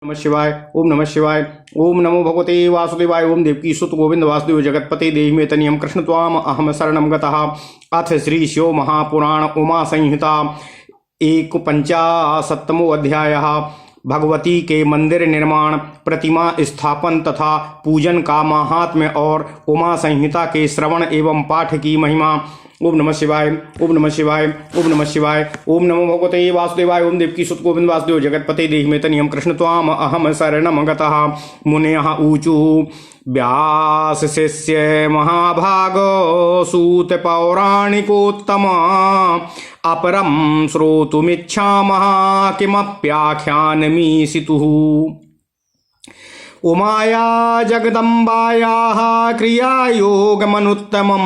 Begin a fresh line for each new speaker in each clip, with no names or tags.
नमः शिवाय। ओम नमः शिवाय। ओम नमो भगवते वासुदेवाय। ओम देवकी सुत गोविंद वासुदेव जगतपते देहि मे तनियम कृष्ण त्वाम अहम शरणम गतः। अथ श्री शिव महापुराण उमा संहिता 51वां अध्याय। भगवती के मंदिर निर्माण, प्रतिमा स्थापन तथा पूजन का महात्म्य और उमा संहिता के श्रवण एवं पाठ की महिमा। ओम नमः शिवाय। ओम नमः शिवाय। ओम नमः शिवाय। ओम नमो भगवते वासुदेवाय। ओम देवकी सुत गोविंद वासुदेव जगतपते देहि मे तनियम कृष्ण त्वाम अहम शरणम गतः। मुनयः ऊचु व्यास शिष्य महाभागो सूत पौराणिकोत्तम अपरम श्रोतुमिच्छामः किमप्याख्यानमीशितुः। उमाया जगदम्बायाः क्रियायोगमनुत्तमं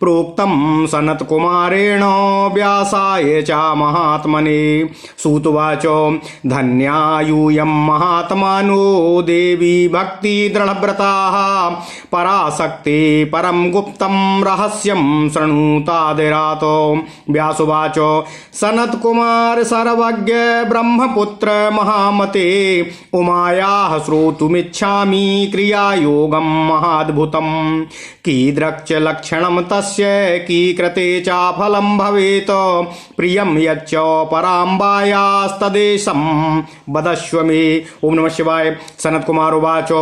प्रोक्तं सनत्कुमारेण व्यासाय च महात्मने। सूतुवाच धन्या यूयं महात्मानो देवी भक्ति दृढव्रताः पराशक्ते परं गुप्तं रहस्यं शृणुतादिरात्। व्यासुवाच सनत्कुमार सर्वज्ञ ब्रह्मपुत्र महामते उमायाः श्रोतुमिच्छामि क्रियायोगं महाद्भुतं। कीदृक् च लक्षणं तस्य कीकृते च फलं भवेत् प्रियं यच्च पराम्बायास्तदेशं वदस्व मे। ओम नमः शिवाय। सनत्कुमार उवाच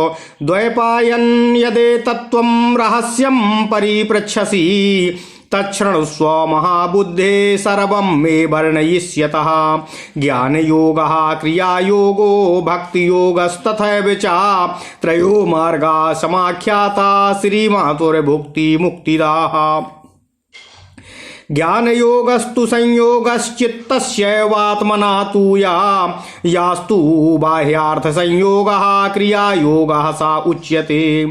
द्वैपायन यदेतत्त्वं रहस्यं परिपृच्छसि तच्छृणुस्व महाबुद्धे सर्वं मे वर्णयिष्यतः। ज्ञानयोगः क्रियायोगो भक्तियोगस्तथैव च त्रयो मार्गा समाख्याता श्रीमातुर्भुक्ति मुक्तिदाः। ज्ञानयोगस्तु संयोगश्चित्तस्यैवात्मना तु यास्तु बाह्यार्थ संयोगः क्रियायोगः सा उच्यते।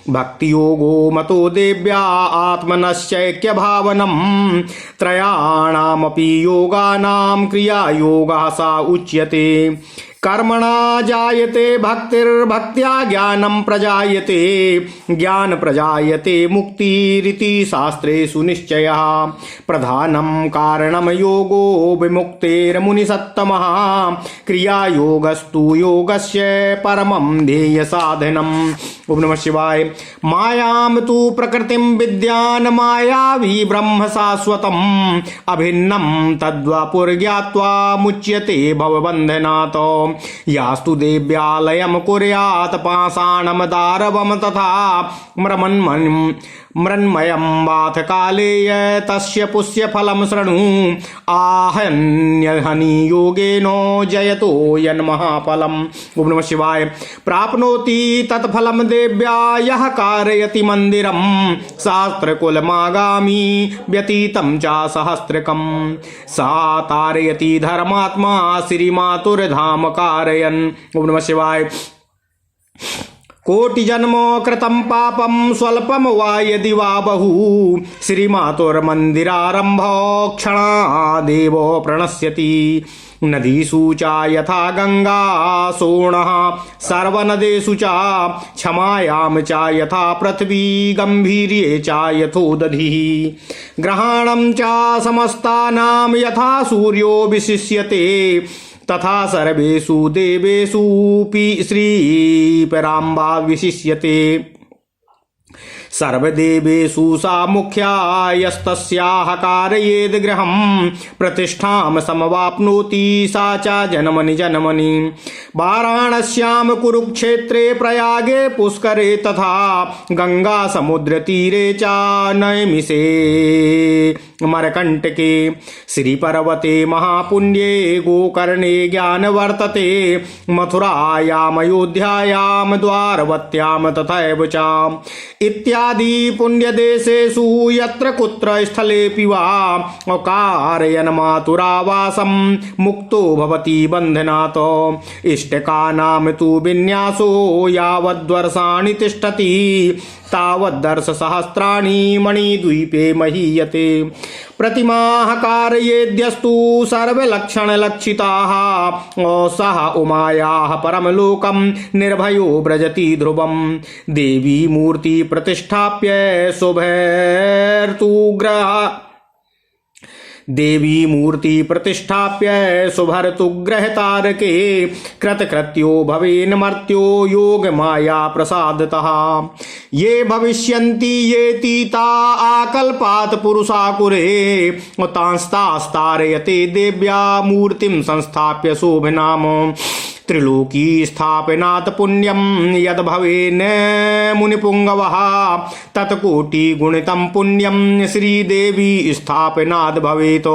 भक्तियोगो मतो देव्या आत्मनश्चैक्य भावनम् त्रयाणामपि योगानां क्रियायोगः सा उच्यते। कर्मणा जायते भक्तिर्भक्त्या ज्ञानं प्रजायते ज्ञान प्रजायते मुक्तिरिति शास्त्रेषु निश्चयः। प्रधानं कारणं योगो विमुक्तेर्मुनिसत्तमः क्रियायोगस्तु योगस्य परमं ध्येयसाधनम्। ओम नमः शिवाय। मायां तु प्रकृतिं विद्यान् मायावी ब्रह्म शाश्वतम् अभिन्नं तद्वपुर्ज्ञात्वा मुच्यते भवबन्धनात्। यास्तु देव्यालयं कुर्यात् पाषाणं दारवं तथा मृन्मयं वाथ काले तस्य पुष्यफलं शृणु आहन्यहनि योगेन जयतो यन्महाफलम्। ओम नमः शिवाय। प्राप्नोति तत्फलं देव्या यः कारयति मन्दिरं शास्त्रकुलमागामी व्यतीतं च सहस्रकं सा तारयति धर्मात्मा श्रीमातुर्धाम कारयन्। ओम नमः शिवाय। कोटि जन्म कृतं पापं स्वल्पं वा यदि वा बहु श्रीमातुर्मन्दिरारम्भ क्षणादेव प्रणश्यति। नदीषु च यथा गंगा सोणः सर्वनदेषु च क्षमायां च यथा पृथ्वी गंभीर्ये च यथोदधिः। ग्रहाणं च समस्तानां यथा सूर्यो विशिष्यते तथा सर्वेषु देवेषु श्रीपराम्बा विशिष्यते। सर्वदेवेषु सा मुख्या यस्तस्याः कारयेद् गृहं प्रतिष्ठां समवाप्नोति सा च जन्मनि जन्मनि। वाराणस्यां कुरुक्षेत्रे प्रयागे पुष्करे तथा गंगा समुद्रतीरे च नैमिषे मरकंटके। श्रीपर्वते महापुण्ये गोकर्णे ज्ञान वर्तते मथुरायाम् अयोध्यायां द्वारवत्यां तथैव च इत्यादि पुण्यदेशेषु यत्र कुत्र स्थलेऽपि वा कारयन् मातुरावासं मुक्तो भवति बन्धनात्। इष्टकानां तु विन्यासो यावद्वर्षाणि तिष्ठति तावद्वर्षसहस्राणि मणिद्वीपे महीयते। प्रतिमाः कारयेद्यस्तु सर्वलक्षणलक्षिताः सः उमायाः परमलोकं निर्भयो व्रजति ध्रुवं। देवी मूर्ति प्रतिष्ठाप्य शुभैर्तु ग्रह देवी मूर्ति प्रतिष्ठाप्य सुभर्तुग्रह तारके कृतकृत्यो भवेन मर्त्यो योग माया प्रसादतः ये भविष्यन्ति ये तीता आकल्पात् पुरुषाकुरे तांस्तास्तारयते देव्या मूर्तिं संस्थाप्य शोभनाम त्रिलोकी स्थापनात् पुण्यम यद भवेन मुनिपुंगवः तत्कोटि गुणितं पुण्यम श्रीदेवी स्थापनात् भवेत्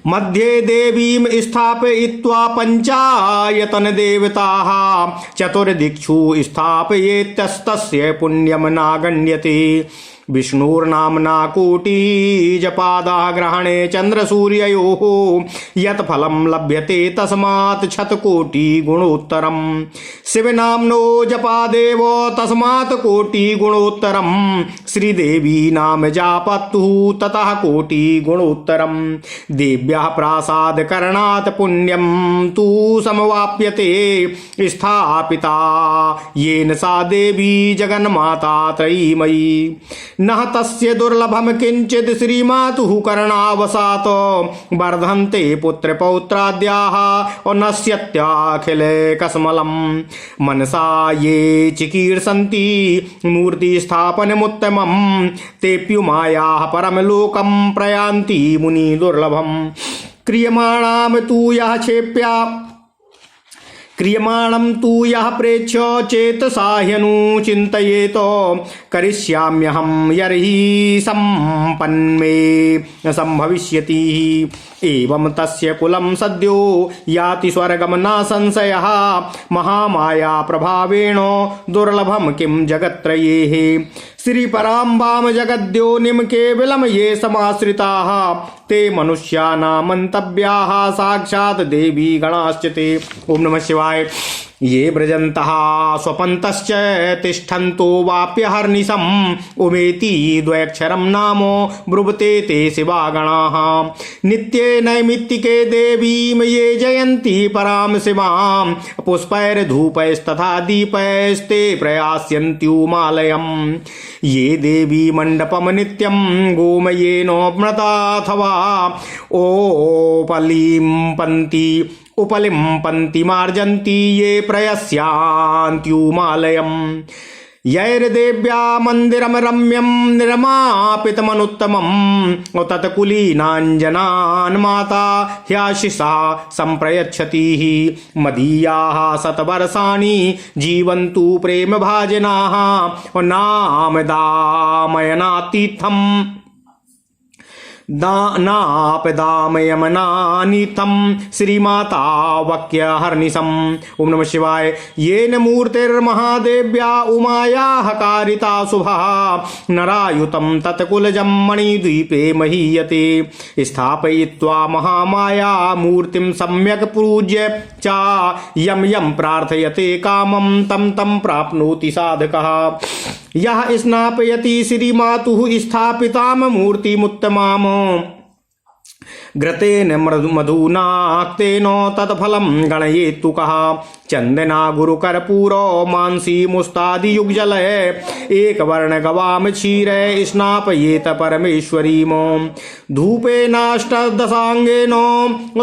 मध्ये देवीं स्थापयित्वा पंचायतन देवताः चतुर्दिक्षु स्थापयेत्तस्तस्य पुण्यम नागण्यते विष्णुर्नाम्ना कोटि जपादा ग्रहणे चंद्र सूर्ययोः यत् फलं लभ्यते तस्मात् शतकोटि गुणोत्तरम् शिवनाम्नो जपादेव तस्मात् कोटि गुणोत्तरम् श्रीदेवी नाम जापत्तुः ततः कोटि गुणोत्तरम् देव्याः प्रासाद करणात् पुण्यं तु समवाप्यते स्थापिता येन सा देवी जगन्माता त्रयीमयी नः तस्य दुर्लभम किंचित श्रीमातुः करणावसात वर्धन्ते पुत्रपौत्राद्याः नश्यत्याखिल कसमलम् मनसा ये चिकीर्षन्ति मूर्तिस्थापनमुत्तमम् तेऽप्युमायाः परमलोकं प्रयान्ति मुनि दुर्लभम् क्रियमाणां तु यः प्रेक्ष्य चेतसा ह्यनुचिन्तयेत करिष्याम्यहं यर्हि सम्पन्मे सम्भविष्यति एवं तस्य कुलं सद्यो याति स्वर्गं न संशयः महामाया प्रभावेण दुर्लभं किं जगत्त्रयेः श्रीपराम्बां जगद्योनिं केवलं ये समाश्रिताः ते मनुष्याणां मन्तव्याः साक्षात् देवी गणाश्च ते। ओम नमः शिवाय। ये व्रजन्तः स्वपन्तश्च तिष्ठन्तो वाप्यहर्निशम् उमेति द्वयक्षरं नाम ब्रुवते ते शिवागणाः नित्ये नैमित्तिके देवीं ये जयन्ति परां शिवां पुष्पैर्धूपैस्तथा दीपैस्ते प्रयास्यन्त्युमालयम् ये देवी मण्डपं नित्यं गोमयेनोपनताथवा उपलिम्पन्ति मार्जन्ति ये प्रयस्यान्त्युमालयम् यैर्देव्या मन्दिरं रम्यं निर्मापितमनुत्तमं तत्कुलीनाञ्जनान् माता ह्याशिषा सम्प्रयच्छति मदीयाः शतवर्षाणि जीवन्तु प्रेमभाजनाः नामदामयनातीर्थम् दानापदामयमनानीतं श्रीमाता वक्यहर्निशम्। ओम नमः शिवाय। येन मूर्तिर्महादेव्या उमायाः कारिता शुभः नरायुतं तत्कुलजं मणिद्वीपे महीयते स्थापयित्वा महामाया मूर्तिं सम्यक् पूज्य च यं यं प्रार्थयते कामं तं तं प्राप्नोति साधकः। यः स्नापयति श्रीमातुः स्थापितां मूर्तिमुत्तमाम् घृतेन मधुनाक्तेन तत्फलं गणयेत्तु कः। चंदना गुरुकर्पूर मांसी मुस्तादि युगजल एकवर्ण गवाम क्षीर स्नापयेत परमेश्वरीम धूपेनाष्टदशांगेन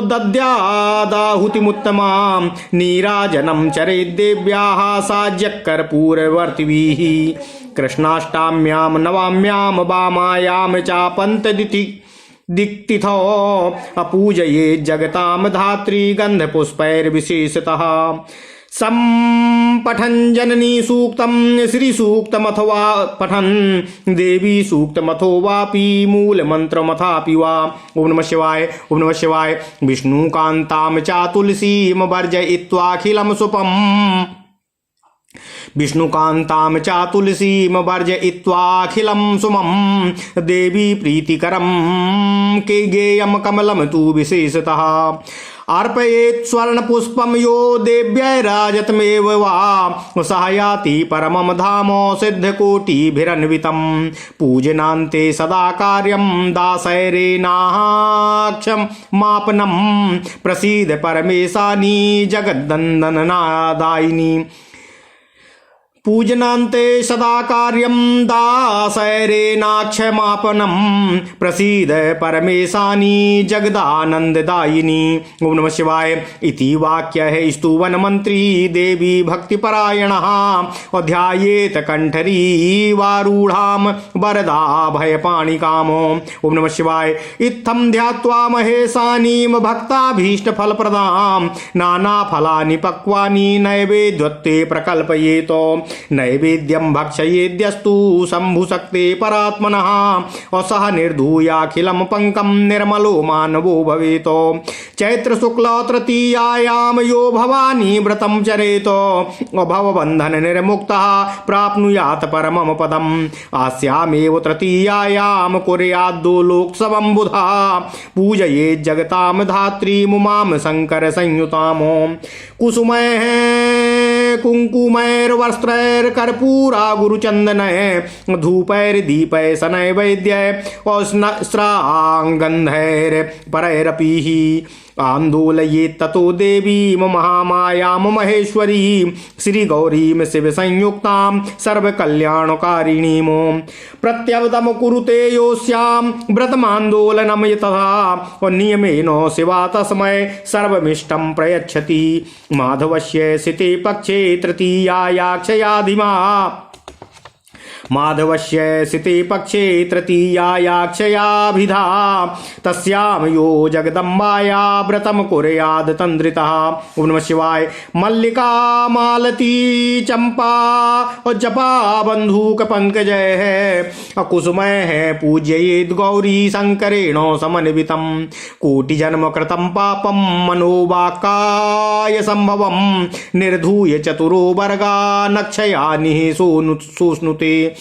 दद्यादाहुतिमुत्तमां नीराजनं चरेद्देव्याः साज्यकर्पूरवर्तिभिः कृष्णाष्टाम्यां नवाम्यां वामायां चापन्तदिति दिक्तिथो अपूजये जगतां धात्री गन्धपुष्पैर्विशेषतः सम्पठन् जननी सूक्तं श्री सूक्तमथवा पठन् देवी सूक्तमथोवापि मूलमन्त्रमथापि वा। ओम नमः शिवाय। ओम नमः शिवाय। विष्णुकान्तां च तुलसीं वर्जयित्वाखिलं सुपम् विष्णुकान्तां च तुलसीं वर्जयित्वाखिलं सुमं देवी प्रीतिकरं गेयं कमलं तु विशेषतः अर्पयेत् स्वर्णपुष्पं यो देव्यैराजतमेव वा सहायाति परमं धाम सिद्धकोटिभिरन्वितं पूजनान्ते सदा कार्यं दासैरेनाक्षं मापनं प्रसीद परमेशानी जगद्दन्दननादायिनी पूजनान्ते सदा कार्यं दासैरेनाक्षमापनं प्रसीद परमेशानी जगदानंददायिनी। ओम नमः शिवाय। इति वाक्य है स्तुवन मंत्री देवी भक्तिपरायणः ध्यायेत कंठरी वारूढ़ाम वरदा भयपाणिकामो। ओम नमः शिवाय। इत्थं ध्यात्वा महेशानीं भक्ताभीष्ट फलप्रदां नाना फलानि पक्वानि नैवेद्यत्ते प्रकल्पयेतो। नैवेद्यं भक्षयेद्यस्तु शंभुशक्ते परात्मनः सह निर्धूयाखिलं पंकं निर्मलो मानवो भवेतो। चैत्र शुक्ल तृतीयायां यो भवानी व्रतं चरेतो भवबन्धन निर्मुक्तः प्राप्नुयात् परमं पदम्। आस्यामेव तृतीयायां कुर्याद्दो लोकसवं बुधा पूजयेत् जगतां धात्रीमुमां शंकर संयुतामो। कुसुमैः कुंकुमैर्वस्त्रैर्कर्पूरा गुरुचन्दनैः धूपैर्दीपैः शनैवेद्यैः औष्णास्त्राङ्गन्धैर्परैरपीः आन्दोलयेत् ततो देवीं महामायां महेश्वरी श्रीगौरीं शिवसंयुक्तां सर्वकल्याणकारिणीं। प्रत्यवदं कुरुते योऽस्यां व्रतमान्दोलनं यतः नियमेन शिवा तस्मै सर्वमिष्टं प्रयच्छति। माधवस्य सिते पक्षे तृतीयायाक्षयाधिमा माधवस्य सिते पक्षे तृतीयायाक्षयाभिधा तस्यां यो जगदम्बाया व्रतं कुर्याद् तन्द्रितः। ओम नमः शिवाय। मल्लिका मालती चंपा और जपा बंधूक पंकजय कुसुमैः पूजयेद् गौरी शंकरेण समन्वितं। कोटि जन्म कृतं पापं मनोवाक्काय संभवं निर्धूय चतुरो वर्गा नक्षयानि सोऽश्नुते।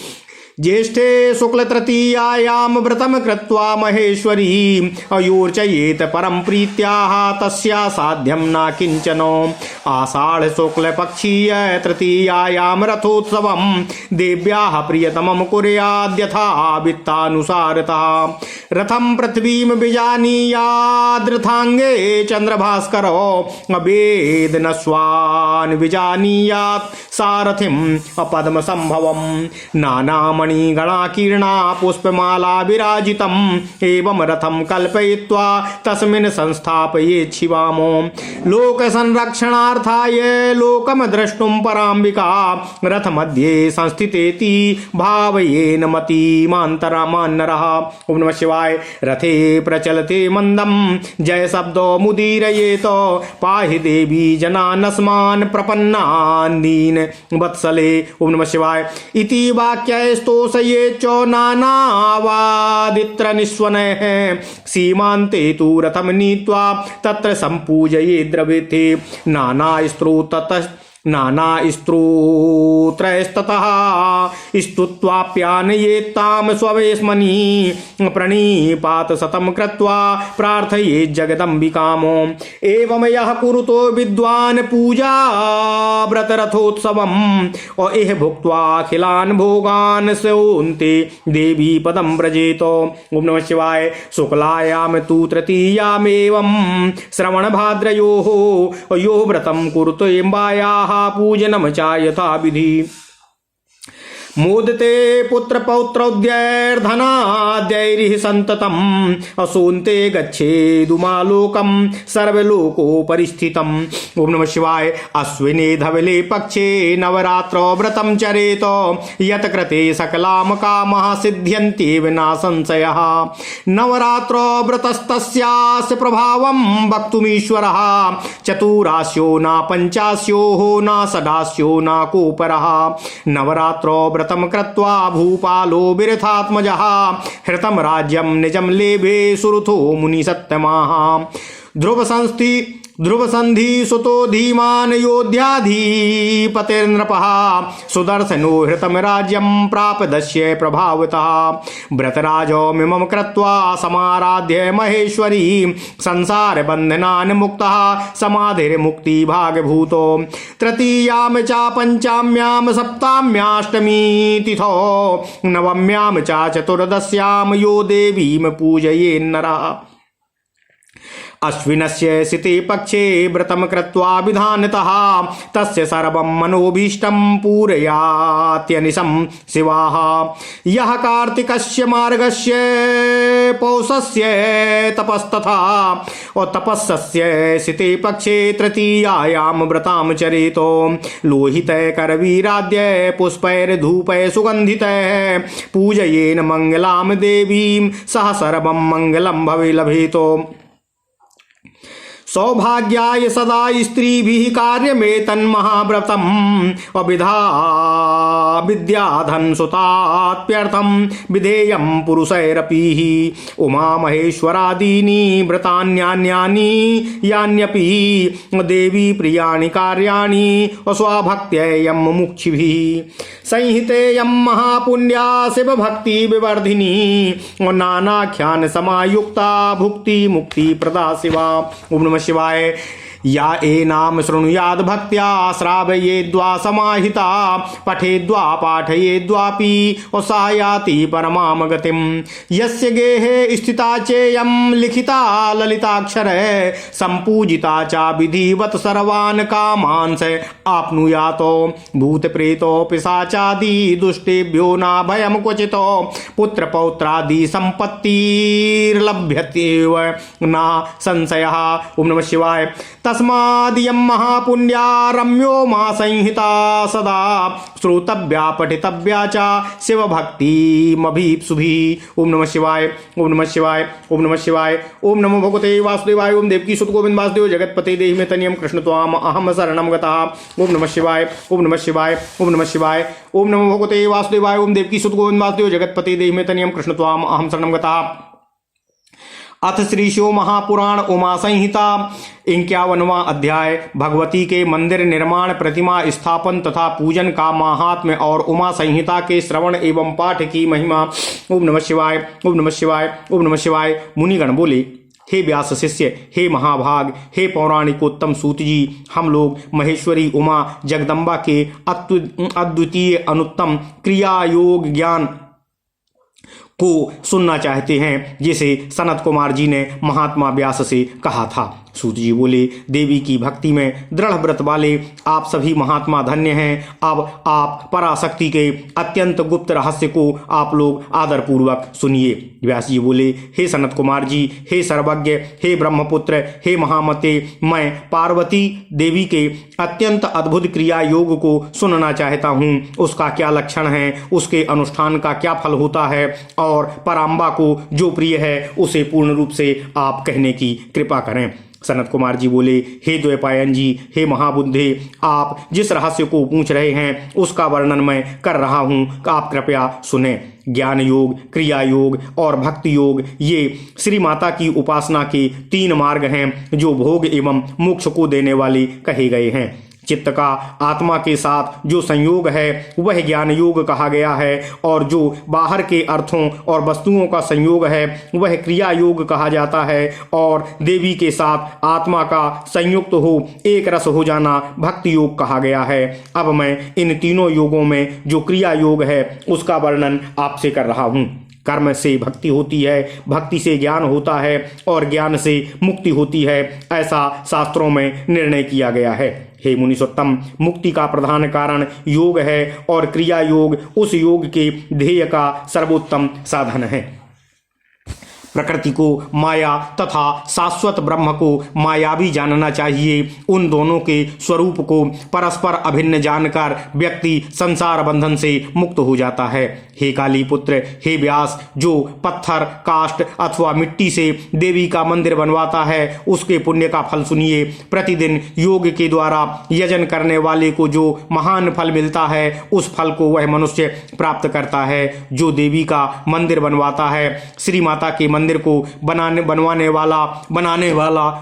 ज्येष्ठे शुक्ल तृतीयायां व्रतं कृत्वा महेश्वरी अयोर्चयेत परम प्रीत्याः तस्या साध्यं न किंचन। आषाढ़ शुक्ल पक्षीय तृतीयायां रथोत्सवं देव्याः प्रियतमं कुर्याद्यथा वित्तानुसारतः। रथं पृथ्वीं विजानीयाद्रथाङ्गे चन्द्रभास्करो वेदनस्वान् विजानीयात् सारथिं पद्मसंभवं। नानामणिगणाकीर्णा पुष्पमाला विराजितम् एवं रथं कल्पयित्वा तस्मिन् संस्थापयेत् शिवामो। लोकसंरक्षणार्थाय लोकं द्रष्टुं पराम्बिका रथमध्ये संस्थितेति भावयेन मतिमान्तरमान्नरः। ओम नमः शिवाय। रथे प्रचलते मंदं जय शब्दो मुदीरयेत पाहि देवी जनानस्मान् प्रपन्नान् दीन वत्सले। ओम नमः शिवाय। इति वाक्यस्तोषये च नानावादित्र निस्वनैः सीमान्ते तु रथं नीत्वा तत्र सम्पूजये द्रविते नाना स्त्रोत्रैस्ततः स्तुत्वाप्यानयेत्तां स्ववेश्मनि प्रणीपात शतं कृत्वा प्रार्थयेत् जगदम्बिकामो। एवं यः कुरुतो विद्वान् पूजा व्रतरथोत्सवम् इह भुक्त्वा अखिलान् भोगान् सोऽन्ते देवी पदं व्रजेत। ओम नमः शिवाय। शुक्लायां तु तृतीयामेवं श्रवणभाद्रयोः यो व्रतं कुरुतो एम्बायाः पूजनम च यथा विधि। मोदते पुत्र पौत्रौद्यैर्धनाद्यैरिः सन्ततम् असोन्ते गच्छेदुमालोकं सर्वलोकोपरिस्थितम्। ओम नमः शिवाय। अश्विने धवले पक्षे नवरात्रो व्रतं चरेत यत् कृते सकलाम कामः सिद्ध्यन्त्येव न संशयः। नवरात्रो व्रतस्तस्यास्य प्रभावं वक्तुमीश्वरः चतुरास्यो न पंचास्योः न षडास्यो न कोपरः। नवरात्रो व्रतं कृत्वा भूपालो विरथात्मजः हृतं राज्यं निजं लेभे सुरथो मुनिसत्तमाः। ध्रुव संधि सुतो धीमान योध्याधिपतिर्नृपः सुदर्शनो हृतं राज्यं प्रापदस्य प्रभावतः। व्रतराजो मिमं कृत्वा समाराध्य महेश्वरी संसार बन्धनान् मुक्तः समाधिर्मुक्ति भागभूतो। तृतीयां च पंचाम्यां सप्ताम्याष्टमी तिथौ नवम्यां च चतुर्दश्यां यो देवीं पूजयेन्नरः। अश्विनस्य सिते पक्षे व्रतं कृत्वा विधानतः तस्य सर्वं मनोभीष्टं पूरयात्यनिशं शिवाः। यः कार्तिकस्य मार्गस्य पौषस्य तपस्तथा और तपस्स्य सिते पक्षे तृतीयायां व्रतां चरेतो लोहित करवीराद्य पुष्पैर्धूपै सुगन्धितैः पूजयेन मंगलां देवीं सह सर्वं मंगलं भवे लभेतो। सौभाग्याय सदा स्त्रीभिः कार्यमेतन्महाव्रतम् अविधा विद्याधन सुताप्यर्थं विधेयं पुरुषैरपीः। उमा महेश्वरादीनि व्रतान्यान्यानि यान्यपि देवी प्रियाणि कार्याणि अस्वाभक्त्ययं मुमुक्षुभिः। संहितेयं महापुण्या शिवभक्ति विवर्धिनी नानाख्यान समायुक्ता भुक्ति मुक्ति प्रदा शिवा। ओम नमः शिवाय। या एनाम शृणुयाद भक्त्या श्रावयेद्वा समाहिता पठेद्वा पाठयेद्वापि सायाति परमां गतिं। यस्य गेहे स्थिता चेयं लिखिता ललिताक्षर संपूजिता चा विधिवत सर्वान् कामान् स आप्नुयातो। भूत प्रेतो पिशाचादि दुष्टेभ्यो न भयं क्वचितो पुत्र पौत्रादि संपत्तिर्लभ्यतेव न संशयः। ओम नमः शिवाय। तस्मादियं महापुण्या रम्यो मा संहिता सदा श्रोतव्या पठितव्या च शिवभक्तिमभीप्सुभिः। ओम नमः शिवाय। ओम नमः शिवाय। ओम नमः शिवाय। ओम नमो भगवते वासुदेवाय। ओम देवकी सुत गोविंद वासुदेव जगतपते देहि मे तनियम कृष्ण त्वाम अहम शरणं गतः। ओम नमः शिवाय। ओम नमः शिवाय। ओम नमः शिवाय। ओम नमो भगवते वासुदेवाय। ओम देवकी सुत गोविंद वासुदेव जगतपते देहि मे तनियम कृष्ण त्वाम अहम शरणं गतः। अथ श्री शिव महापुराण उमा संहिता 51वां अध्याय भगवती के मंदिर निर्माण प्रतिमा स्थापन तथा पूजन का महात्म्य और उमा संहिता के श्रवण एवं पाठ की महिमा। ओम नमः शिवाय। ओम नमः शिवाय। ओम नमः शिवाय। मुनिगण बोले, हे व्यास शिष्य, हे महाभाग, हे पौराणिकोत्तम सूत जी, हम लोग महेश्वरी उमा जगदम्बा के अद्वितीय अनुत्तम क्रिया योग ज्ञान को सुनना चाहते हैं, जिसे सनत कुमार जी ने महात्मा व्यास से कहा था। सूत जी बोले, देवी की भक्ति में दृढ़ व्रत वाले आप सभी महात्मा धन्य हैं। अब आप पराशक्ति के अत्यंत गुप्त रहस्य को आप लोग आदर पूर्वक सुनिए। व्यास जी बोले, हे सनत कुमार जी, हे सर्वज्ञ, हे ब्रह्मपुत्र, हे महामते, मैं पार्वती देवी के अत्यंत अद्भुत क्रिया योग को सुनना चाहता हूँ। उसका क्या लक्षण है, उसके अनुष्ठान का क्या फल होता है और पराम्बा को जो प्रिय है उसे पूर्ण रूप से आप कहने की कृपा करें। सनत कुमार जी बोले, हे द्वैपायन जी, हे महाबुद्धे, आप जिस रहस्य को पूछ रहे हैं उसका वर्णन मैं कर रहा हूँ, आप कृपया सुने। ज्ञान योग, क्रिया योग और भक्ति योग ये श्री माता की उपासना के 3 मार्ग हैं जो भोग एवं मोक्ष को देने वाले कहे गए हैं। चित्त का आत्मा के साथ जो संयोग है वह ज्ञान योग कहा गया है और जो बाहर के अर्थों और वस्तुओं का संयोग है वह क्रिया योग कहा जाता है और देवी के साथ आत्मा का संयुक्त हो एक रस हो जाना भक्ति योग कहा गया है। अब मैं इन तीनों योगों में जो क्रिया योग है उसका वर्णन आपसे कर रहा हूँ। कर्म से भक्ति होती है, भक्ति से ज्ञान होता है और ज्ञान से मुक्ति होती है, ऐसा शास्त्रों में निर्णय किया गया है। हे मुनीषोत्तम, मुक्ति का प्रधान कारण योग है और क्रिया योग उस योग के ध्येय का सर्वोत्तम साधन है। प्रकृति को माया तथा शाश्वत ब्रह्म को मायावी जानना चाहिए। उन दोनों के स्वरूप को परस्पर अभिन्न जानकर व्यक्ति संसार बंधन से मुक्त हो जाता है। हे काली पुत्र, हे व्यास, जो पत्थर, काष्ठ अथवा मिट्टी से देवी का मंदिर बनवाता है उसके पुण्य का फल सुनिए। प्रतिदिन योग के द्वारा यजन करने वाले को जो महान फल मिलता है उस फल को वह मनुष्य प्राप्त करता है। जो देवी का मंदिर बनवाता है, श्री माता के मंदिर को बनाने वाला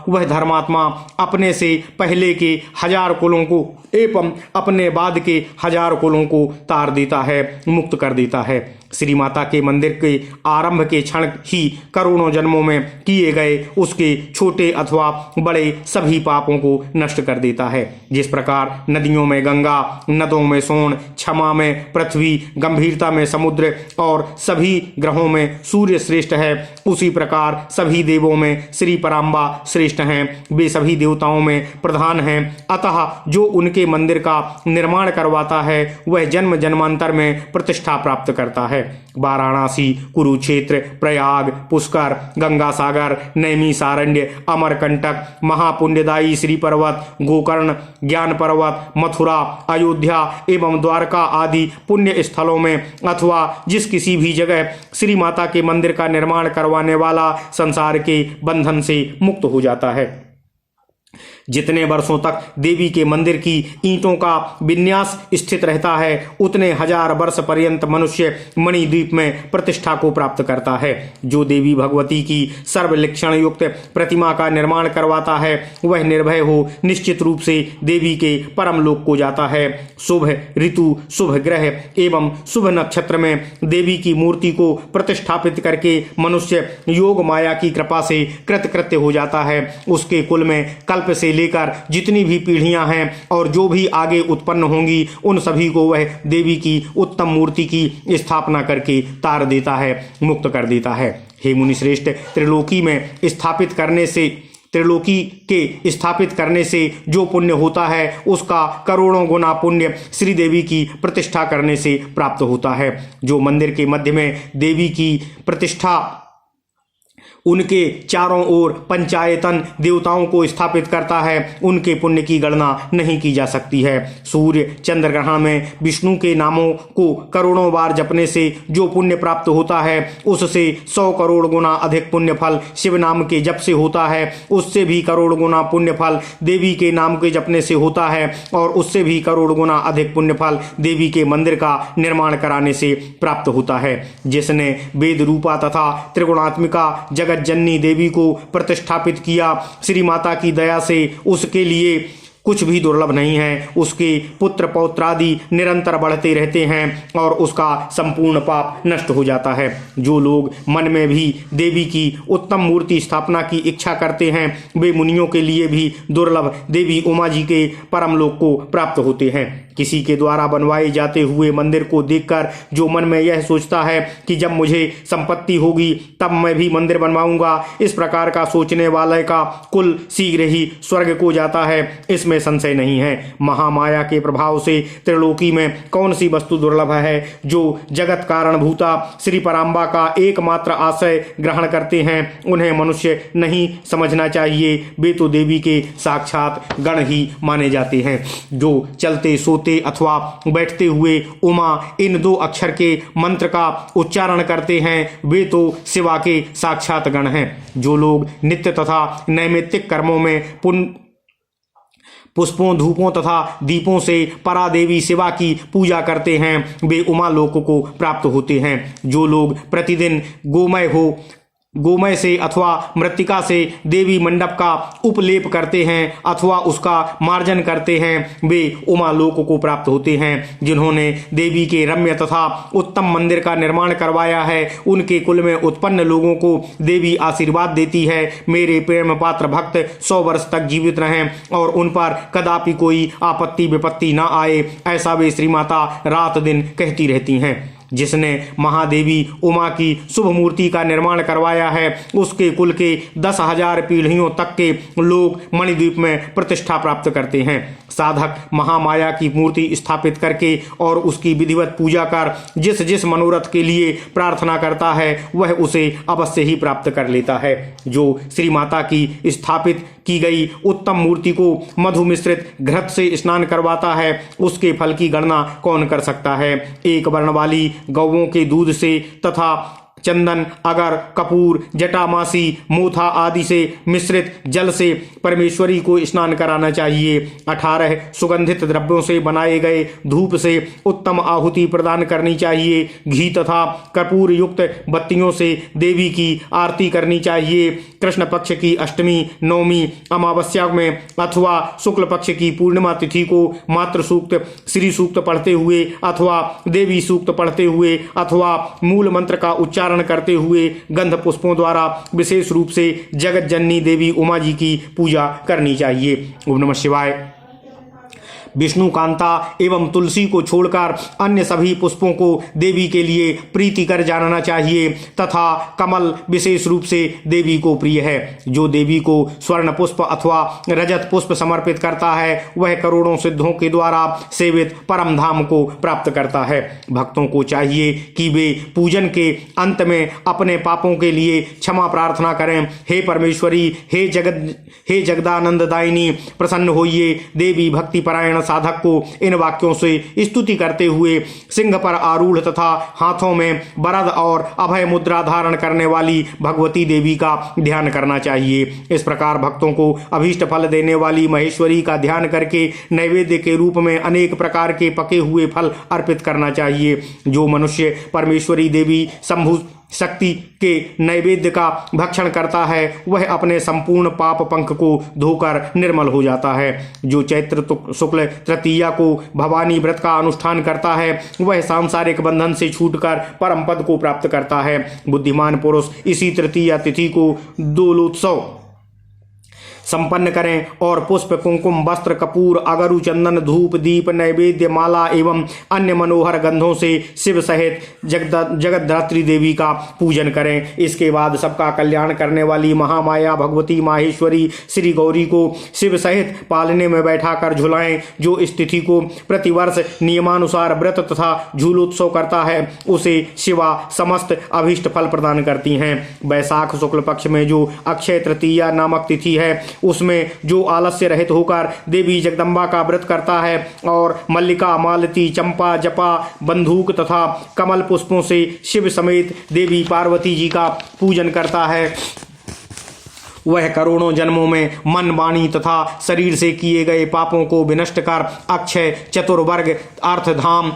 वह धर्मात्मा अपने से पहले के 1000 कुलों को एवं अपने बाद के 1000 कुलों को तार देता है, मुक्त कर देता है। श्री माता के मंदिर के आरंभ के क्षण ही करोड़ों जन्मों में किए गए उसके छोटे अथवा बड़े सभी पापों को नष्ट कर देता है। जिस प्रकार नदियों में गंगा, नदों में सोन, क्षमा में पृथ्वी, गंभीरता में समुद्र और सभी ग्रहों में सूर्य श्रेष्ठ है, उसी प्रकार सभी देवों में श्री पराम्बा श्रेष्ठ हैं। वे सभी देवताओं में प्रधान हैं। अतः जो उनके मंदिर का निर्माण करवाता है वह जन्म जन्मांतर में प्रतिष्ठा प्राप्त करता है। वाराणसी, कुरुक्षेत्र, प्रयाग, पुष्कर, गंगा सागर, नैमिषारण्य, अमरकंटक, महापुण्यदायी श्री पर्वत, गोकर्ण, ज्ञान पर्वत, मथुरा, अयोध्या एवं द्वारका आदि पुण्य स्थलों में अथवा जिस किसी भी जगह श्री माता के मंदिर का निर्माण करवाने वाला संसार के बंधन से मुक्त हो जाता है। जितने वर्षों तक देवी के मंदिर की ईंटों का विन्यास स्थित रहता है उतने हजार वर्ष पर्यंत मनुष्य मणिद्वीप में प्रतिष्ठा को प्राप्त करता है। जो देवी भगवती की सर्वलक्षण युक्त प्रतिमा का निर्माण करवाता है वह निर्भय हो निश्चित रूप से देवी के परम लोक को जाता है। शुभ ऋतु, शुभ ग्रह एवं शुभ नक्षत्र में देवी की मूर्ति को प्रतिष्ठापित करके मनुष्य योग माया की कृपा से कृतकृत्य हो जाता है। उसके कुल में कल्प से लेकर जितनी भी पीढ़ियां हैं और जो भी आगे उत्पन्न होंगी उन सभी को वह देवी की उत्तम मूर्ति की स्थापना करके तार देता है, मुक्त कर देता है। हे मुनि श्रेष्ठ, त्रिलोकी के स्थापित करने से जो पुण्य होता है उसका करोड़ों गुना पुण्य श्री देवी की प्रतिष्ठा करने से प्राप्त होता है। जो मंदिर के मध्य में देवी की प्रतिष्ठा उनके चारों ओर पंचायतन देवताओं को स्थापित करता है उनके पुण्य की गणना नहीं की जा सकती है। सूर्य चंद्र ग्रहण में विष्णु के नामों को करोड़ों बार जपने से जो पुण्य प्राप्त होता है उससे 100 करोड़ गुना अधिक पुण्य फल शिव नाम के जप से होता है। उससे भी करोड़ गुना पुण्य फल देवी के नाम के जपने से होता है और उससे भी करोड़ गुना अधिक पुण्य फल देवी के मंदिर का निर्माण कराने से प्राप्त होता है। जिसने वेद रूपा तथा त्रिगुणात्मिका जगत जननी देवी को प्रतिष्ठापित किया, श्री माता की दया से उसके लिए कुछ भी दुर्लभ नहीं है। उसके पुत्र पौत्रादि निरंतर बढ़ते रहते हैं और उसका संपूर्ण पाप नष्ट हो जाता है। जो लोग मन में भी देवी की उत्तम मूर्ति स्थापना की इच्छा करते हैं वे मुनियों के लिए भी दुर्लभ देवी उमा जी के परम लोक को प्राप्त होते हैं। किसी के द्वारा बनवाए जाते हुए मंदिर को देखकर जो मन में यह सोचता है कि जब मुझे संपत्ति होगी तब मैं भी मंदिर बनवाऊंगा, इस प्रकार का सोचने वाले का कुल शीघ्र ही स्वर्ग को जाता है, इसमें संशय नहीं है। महामाया के प्रभाव से त्रिलोकी में कौन सी वस्तु दुर्लभ है। जो जगत कारण भूता श्री पराम्बा का एकमात्र आश्रय ग्रहण करते हैं उन्हें मनुष्य नहीं समझना चाहिए, वे तो देवी के साक्षात गण ही माने जाते हैं। जो चलते सोते अथवा बैठते हुए उमा इन 2 अक्षर के मंत्र का उच्चारण करते हैं वे तो शिवा के साक्षात गण हैं। जो लोग नित्य तथा नैमित्तिक कर्मों में पुष्पों, धूपों तथा दीपों से परादेवी शिवा की पूजा करते हैं वे उमा लोक को प्राप्त होते हैं। जो लोग प्रतिदिन गोमय से अथवा मृत्तिका से देवी मंडप का उपलेप करते हैं अथवा उसका मार्जन करते हैं वे उमा लोक को प्राप्त होते हैं। जिन्होंने देवी के रम्य तथा उत्तम मंदिर का निर्माण करवाया है उनके कुल में उत्पन्न लोगों को देवी आशीर्वाद देती है, मेरे प्रेम पात्र भक्त 100 वर्ष तक जीवित रहें और उन पर कदापि कोई आपत्ति विपत्ति न आए, ऐसा वे श्री माता रात दिन कहती रहती हैं। जिसने महादेवी उमा की शुभ मूर्ति का निर्माण करवाया है उसके कुल के 10,000 पीढ़ियों तक के लोग मणिद्वीप में प्रतिष्ठा प्राप्त करते हैं। साधक महामाया की मूर्ति स्थापित करके और उसकी विधिवत पूजा कर जिस जिस मनोरथ के लिए प्रार्थना करता है वह उसे अवश्य ही प्राप्त कर लेता है। जो श्री माता की स्थापित की गई उत्तम मूर्ति को मधु मिश्रित घृत से स्नान करवाता है उसके फल की गणना कौन कर सकता है। एक वर्ण वाली गौओं के दूध से तथा चंदन, अगर, कपूर, जटामासी, मोथा आदि से मिश्रित जल से परमेश्वरी को स्नान कराना चाहिए। 18 सुगंधित द्रव्यों से बनाए गए धूप से उत्तम आहुति प्रदान करनी चाहिए। घी तथा कपूर युक्त बत्तियों से देवी की आरती करनी चाहिए। कृष्ण पक्ष की अष्टमी, नवमी, अमावस्या में अथवा शुक्ल पक्ष की पूर्णिमा तिथि को मातृ सूक्त, श्री सूक्त पढ़ते हुए अथवा देवी सूक्त पढ़ते हुए अथवा मूल मंत्र का उच्चारण करते हुए गंध पुष्पों द्वारा विशेष रूप से जगत जननी देवी उमा जी की पूजा करनी चाहिए। ओम नमः शिवाय। विष्णु कांता एवं तुलसी को छोड़कर अन्य सभी पुष्पों को देवी के लिए प्रीतिकर जानना चाहिए तथा कमल विशेष रूप से देवी को प्रिय है। जो देवी को स्वर्ण पुष्प अथवा रजत पुष्प समर्पित करता है वह करोड़ों सिद्धों के द्वारा सेवित परम धाम को प्राप्त करता है। भक्तों को चाहिए कि वे पूजन के अंत में अपने पापों के लिए क्षमा प्रार्थना करें। हे परमेश्वरी, हे जगदानंददायिनी, प्रसन्न होइए। देवी भक्ति परायण साधक को इन वाक्यों से स्तुति करते हुए सिंह पर आरूढ़ तथा हाथों में वरद और अभय मुद्रा धारण करने वाली भगवती देवी का ध्यान करना चाहिए। इस प्रकार भक्तों को अभीष्ट फल देने वाली महेश्वरी का ध्यान करके नैवेद्य के रूप में अनेक प्रकार के पके हुए फल अर्पित करना चाहिए। जो मनुष्य परमेश्वरी देवी शंभु शक्ति के नैवेद्य का भक्षण करता है वह अपने संपूर्ण पाप पंख को धोकर निर्मल हो जाता है। जो चैत्र शुक्ल तृतीया को भवानी व्रत का अनुष्ठान करता है वह सांसारिक बंधन से छूटकर परम पद को प्राप्त करता है। बुद्धिमान पुरुष इसी तृतीया तिथि को दोलोत्सव संपन्न करें और पुष्प, कुंकुम, वस्त्र, कपूर, अगरु, चंदन, धूप, दीप, नैवेद्य, माला एवं अन्य मनोहर गंधों से शिव सहित जगद्धात्री देवी का पूजन करें। इसके बाद सबका कल्याण करने वाली महामाया भगवती माहेश्वरी श्री गौरी को शिव सहित पालने में बैठाकर झुलाएं। जो इस तिथि को प्रतिवर्ष नियमानुसार व्रत तथा झूलोत्सव करता है उसे शिवा समस्त अभीष्ट फल प्रदान करती हैं। वैशाख शुक्ल पक्ष में जो अक्षय तृतीया नामक तिथि है उसमें जो आलस्य रहित होकर देवी जगदम्बा का व्रत करता है और मल्लिका, मालती, चंपा, जपा, बंदूक तथा कमल पुष्पों से शिव समेत देवी पार्वती जी का पूजन करता है वह करोड़ों जन्मों में मन, वाणी तथा शरीर से किए गए पापों को विनष्ट कर अक्षय चतुर्वर्ग अर्थधाम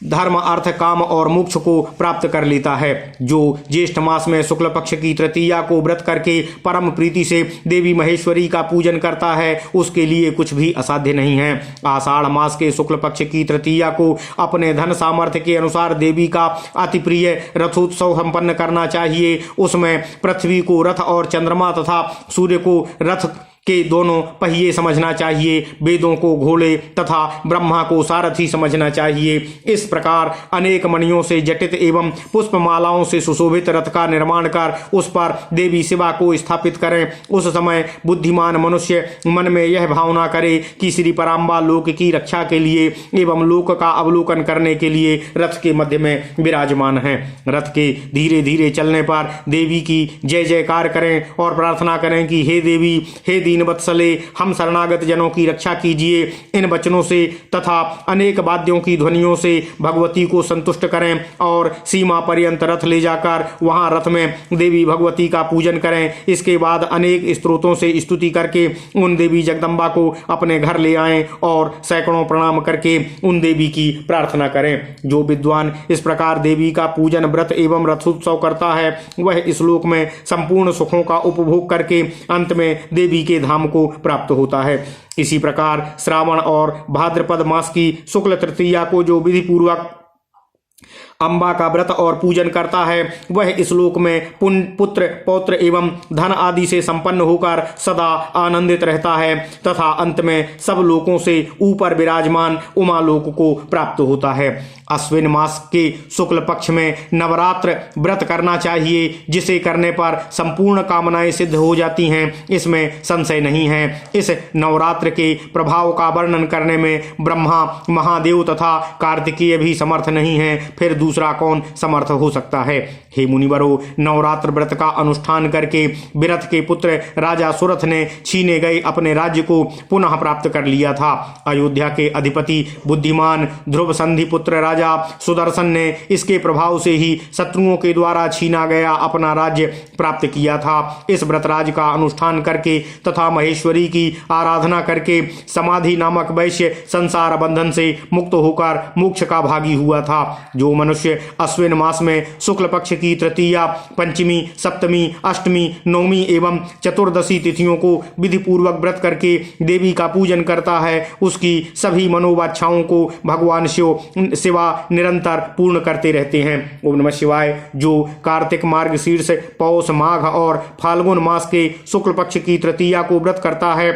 धर्म, अर्थ, काम और मोक्ष को प्राप्त कर लेता है। जो ज्येष्ठ मास में शुक्ल पक्ष की तृतीया को व्रत करके परम प्रीति से देवी महेश्वरी का पूजन करता है उसके लिए कुछ भी असाध्य नहीं है। आषाढ़ मास के शुक्ल पक्ष की तृतीया को अपने धन सामर्थ्य के अनुसार देवी का अति प्रिय रथोत्सव संपन्न करना चाहिए। उसमें पृथ्वी को रथ और चंद्रमा तथा सूर्य को रथ के दोनों पहिए समझना चाहिए। वेदों को घोड़े तथा ब्रह्मा को सारथी समझना चाहिए। इस प्रकार अनेक मणियों से जटित एवं पुष्पमालाओं से सुशोभित रथ का निर्माण कर उस पर देवी शिवा को स्थापित करें। उस समय बुद्धिमान मनुष्य मन में यह भावना करे कि श्री पराम्बा लोक की रक्षा के लिए एवं लोक का अवलोकन करने के लिए रथ के मध्य में विराजमान है। रथ के धीरे धीरे चलने पर देवी की जय जयकार करें और प्रार्थना करें कि हे देवी, हे दीन वत्सले, हम शरणागत जनों की रक्षा कीजिए। इन वचनों से तथा अनेक वाद्यों की ध्वनियों से भगवती को संतुष्ट करें और सीमा पर्यंत रथ ले जाकर वहां रथ में देवी भगवती का पूजन करें। इसके बाद अनेक स्तोत्रों से स्तुति करके उन देवी जगदम्बा को अपने घर ले आएं और सैकड़ों प्रणाम करके उन देवी की प्रार्थना करें। जो विद्वान इस प्रकार देवी का पूजन, व्रत एवं रथोत्सव करता है वह इस लोक में संपूर्ण सुखों का उपभोग करके अंत में देवी के धाम को प्राप्त होता है। इसी प्रकार श्रावण और भाद्रपद मास की शुक्ल तृतीया को जो विधि पूर्वक अम्बा का व्रत और पूजन करता है वह इस लोक में पुत्र, पौत्र एवं धन आदि से संपन्न होकर सदा आनंदित रहता है तथा अंत में सब लोकों से ऊपर विराजमान उमा लोक को प्राप्त होता है। अश्विन मास के शुक्ल पक्ष में नवरात्र व्रत करना चाहिए जिसे करने पर संपूर्ण कामनाएं सिद्ध हो जाती हैं, इसमें संशय नहीं है। इस नवरात्र के प्रभाव का वर्णन करने में ब्रह्मा, महादेव तथा कार्तिकेय भी समर्थ नहीं है। फिर दूसरा कौन समर्थ हो सकता है। हे मुनिवरो, नवरात्र व्रत का अनुष्ठान करके विरथ के पुत्र राजा सुरथ ने छीने गए अपने राज्य को पुनः प्राप्त कर लिया था। अयोध्या के अधिपति बुद्धिमान ध्रुव संधि पुत्र राजा सुदर्शन ने इसके प्रभाव से ही शत्रुओं के द्वारा छीना गया अपना राज्य प्राप्त किया था। इस व्रतराज का अनुष्ठान करके तथा महेश्वरी की आराधना करके समाधि नामक वैश्य संसार बंधन से मुक्त होकर मोक्ष का भागी हुआ था। जो मनुष्य अश्विन मास में शुक्ल पक्ष की तृतीया, पंचमी, सप्तमी, अष्टमी, नवमी एवं चतुर्दशी तिथियों को विधि पूर्वक व्रत करके देवी का पूजन करता है, उसकी सभी मनोवांछाओं को भगवान शिवा निरंतर पूर्ण करते रहते हैं। ओम नमः शिवाय। जो कार्तिक, मार्गशीर्ष, पौष, माघ और फाल्गुन मास के शुक्ल पक्ष की तृतीया को व्रत करता है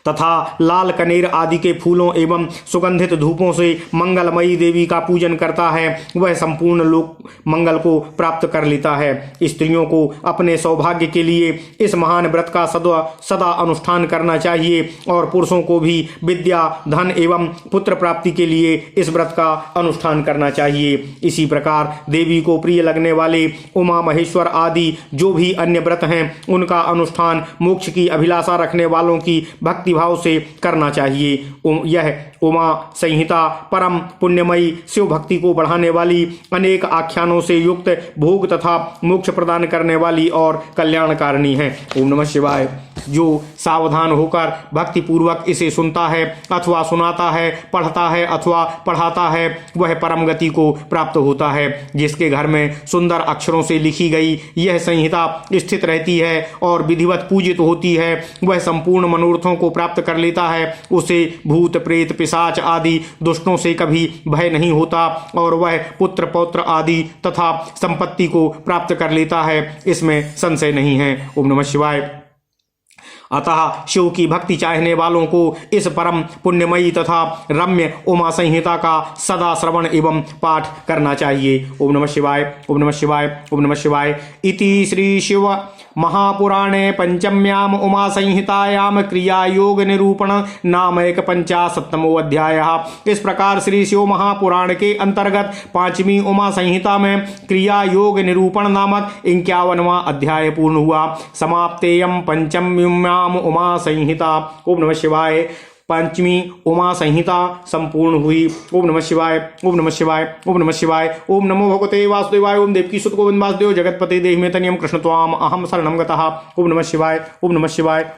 तथा लाल कनेर आदि के फूलों एवं सुगंधित धूपों से मंगलमयी देवी का पूजन करता है, वह संपूर्ण लोक मंगल को प्राप्त कर लेता है। स्त्रियों को अपने सौभाग्य के लिए इस महान व्रत का सदा अनुष्ठान करना चाहिए और पुरुषों को भी विद्या, धन एवं पुत्र प्राप्ति के लिए इस व्रत का अनुष्ठान करना चाहिए। इसी प्रकार देवी को प्रिय लगने वाले उमा महेश्वर आदि जो भी अन्य व्रत हैं, उनका अनुष्ठान मोक्ष की अभिलाषा रखने वालों की भक्ति भाव से करना चाहिए। यह उमा संहिता परम पुण्यमयी शिव भक्ति को बढ़ाने वाली, अनेक आख्यानों से युक्त, भोग तथा मोक्ष प्रदान करने वाली और कल्याणकारिणी है। ओम नमः शिवाय। जो सावधान होकर भक्ति पूर्वक इसे सुनता है अथवा सुनाता है, पढ़ता है अथवा पढ़ाता है, वह परम गति को प्राप्त होता है। जिसके घर में सुंदर अक्षरों से लिखी गई यह संहिता स्थित रहती है और विधिवत पूजित होती है, वह संपूर्ण मनोरथों को प्राप्त कर लेता है। उसे भूत, प्रेत, पिशाच आदि दुष्टों से कभी भय नहीं होता और वह पुत्र, पौत्र आदि तथा संपत्ति को प्राप्त कर लेता है, इसमें संशय नहीं है। ओम नमः शिवाय। अतः शिव की भक्ति चाहने वालों को इस परम पुण्यमयी तथा रम्य उमा संहिता का सदा श्रवण एवं पाठ करना चाहिए। ओम नमः शिवाय। ओम नमः शिवाय। ओम नमः शिवाय। इति श्री शिव महापुराणे पंचम्याम उमा संहितायाम क्रिया योग निरूपण नामक 55वां अध्याय। इस प्रकार श्री शिव महापुराण के अंतर्गत 5वीं उमा संहिता में क्रिया योग निरूपण नामक 51वां अध्याय पूर्ण हुआ। समाप्तेयम पंचम्याम उमा संहिता। ओम नमः शिवाय। 5वीं उमा संहिता संपूर्ण हुई। ओम नमः शिवाय। ओम नमः शिवाय। ओम नमः शिवाय। ओम नमो भगवते वासुदेवाय। ओम देवकी सुत गोविंद वासुदेव जगतपते देहि में तनियम कृष्ण त्वाम अहम शरणं गतः। ओम नमः शिवाय। ओम नमः शिवाय।